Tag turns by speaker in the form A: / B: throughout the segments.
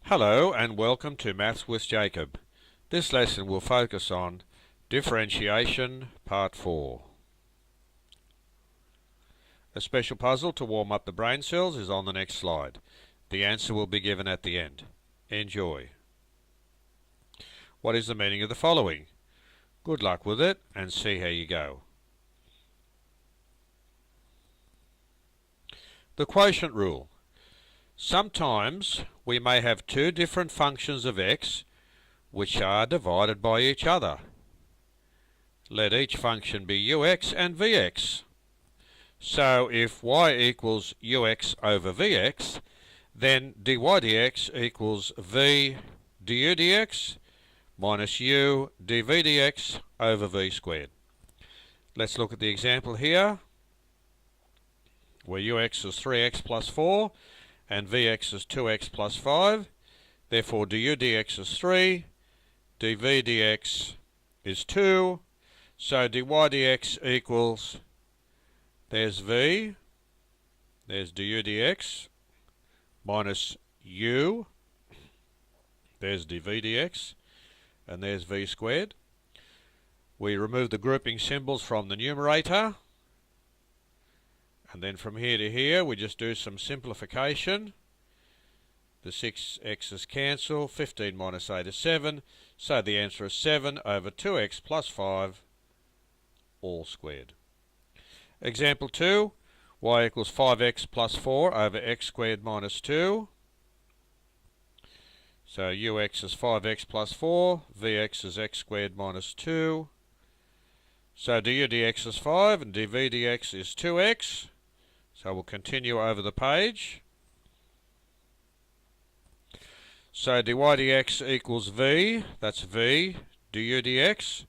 A: Hello and welcome to Maths with Jacob. This lesson will focus on differentiation part 4. A special puzzle to warm up the brain cells is on the next slide. The answer will be given at the end. Enjoy. What is the meaning of the following? Good luck with it and see how you go. The quotient rule. Sometimes we may have two different functions of x which are divided by each other. Let each function be ux and vx. So if y equals ux over vx, then dy dx equals v du dx minus u dv dx over v squared. Let's look at the example here, where ux is 3x plus 4 and vx is 2x plus 5. Therefore du dx is 3, dv dx is 2, so dy dx equals, there's v, there's du dx, minus u, there's dv dx, and there's v squared. We remove the grouping symbols from the numerator, and then from here to here we just do some simplification. The 6x's cancel, 15 minus 8 is 7, so the answer is 7 over 2x plus 5 all squared. Example 2, y equals 5x plus 4 over x squared minus 2. So ux is 5x plus 4, vx is x squared minus 2. So du dx is 5 and dv dx is 2x. So we'll continue over the page. So dy dx equals v, that's v, du dx,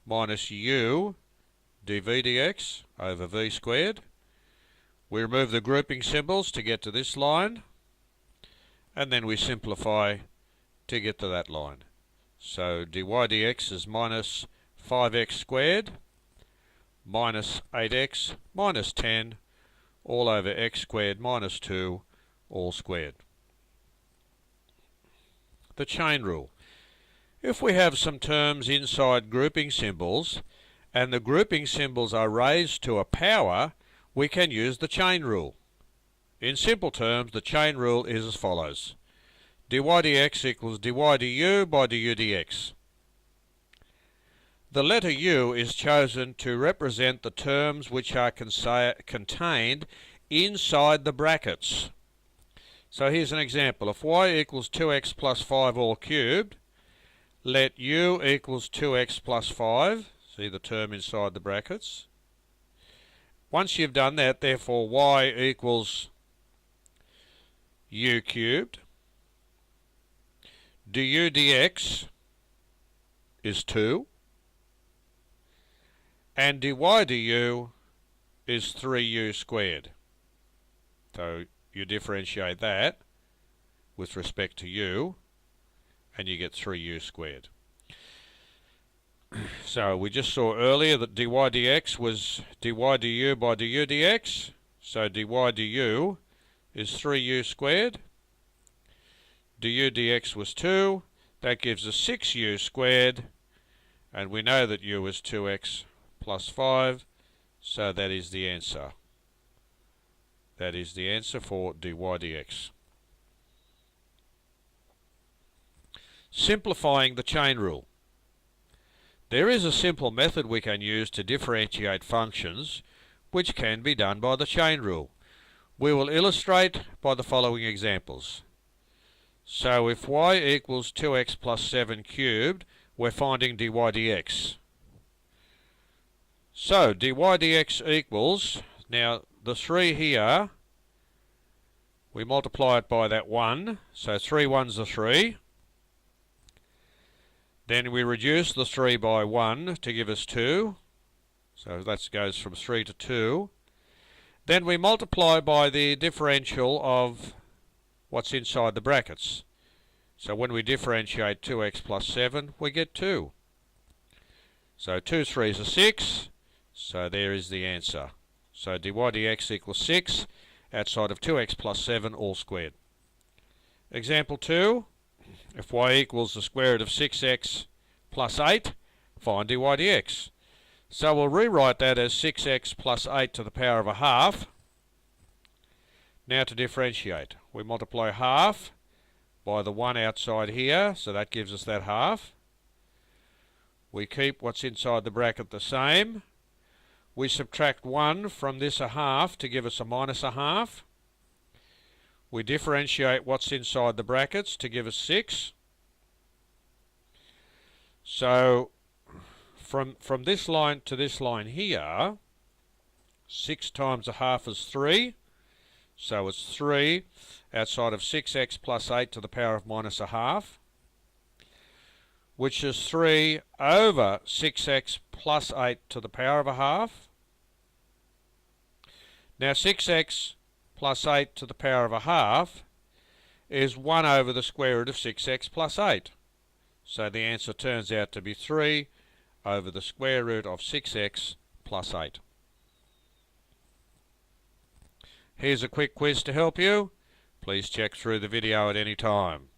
A: minus u, dv dx over v squared. We remove the grouping symbols to get to this line, and then we simplify to get to that line. So dy dx is minus 5x squared, minus 8x, minus 10, all over x squared minus 2, all squared. The chain rule. If we have some terms inside grouping symbols, and the grouping symbols are raised to a power, we can use the chain rule. In simple terms, the chain rule is as follows. Dy dx equals dy du by du dx. The letter u is chosen to represent the terms which are contained inside the brackets. So here's an example. If y equals 2x plus 5 all cubed, let u equals 2x plus 5. See the term inside the brackets. Once you've done that, therefore y equals u cubed. Du dx is 2. And dy du is 3u squared. So you differentiate that with respect to u, and you get 3u squared. So we just saw earlier that dy dx was dy du by du dx. So dy du is 3u squared. Du dx was 2. That gives us 6u squared. And we know that u is 2x plus 5. So that is the answer. That is the answer for dy dx. Simplifying the chain rule. There is a simple method we can use to differentiate functions, which can be done by the chain rule. We will illustrate by the following examples. So if y equals 2x plus 7 cubed, we're finding dy dx. So dy dx equals, now the 3 here, we multiply it by that 1, so 3 ones are 3. Then we reduce the 3 by 1 to give us 2. So that goes from 3 to 2. Then we multiply by the differential of what's inside the brackets. So when we differentiate 2x plus 7, we get 2. So 2 3s are 6. So there is the answer. So dy dx equals 6 outside of 2x plus 7 all squared. Example 2, If y equals the square root of 6x plus 8, find dy dx. So we'll rewrite that as 6x plus 8 to the power of a half. Now to differentiate, we multiply half by the 1 outside here, so that gives us that half. We keep what's inside the bracket the same. We subtract 1 from this a half to give us a minus a half. We differentiate what's inside the brackets to give us 6. So from this line to this line here, 6 times a half is 3. So it's 3 outside of 6x plus 8 to the power of minus a half, which is 3 over 6x plus 8 to the power of a half. Now 6x plus 8 to the power of a half is 1 over the square root of 6x plus 8. So the answer turns out to be 3 over the square root of 6x plus 8. Here's a quick quiz to help you. Please check through the video at any time.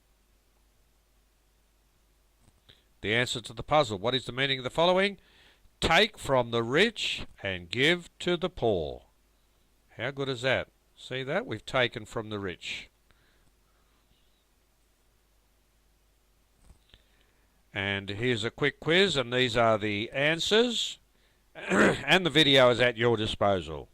A: The answer to the puzzle. What is the meaning of the following? Take from the rich and give to the poor. How good is that? See that? We've taken from the rich. And here's a quick quiz, and these are the answers. And the video is at your disposal.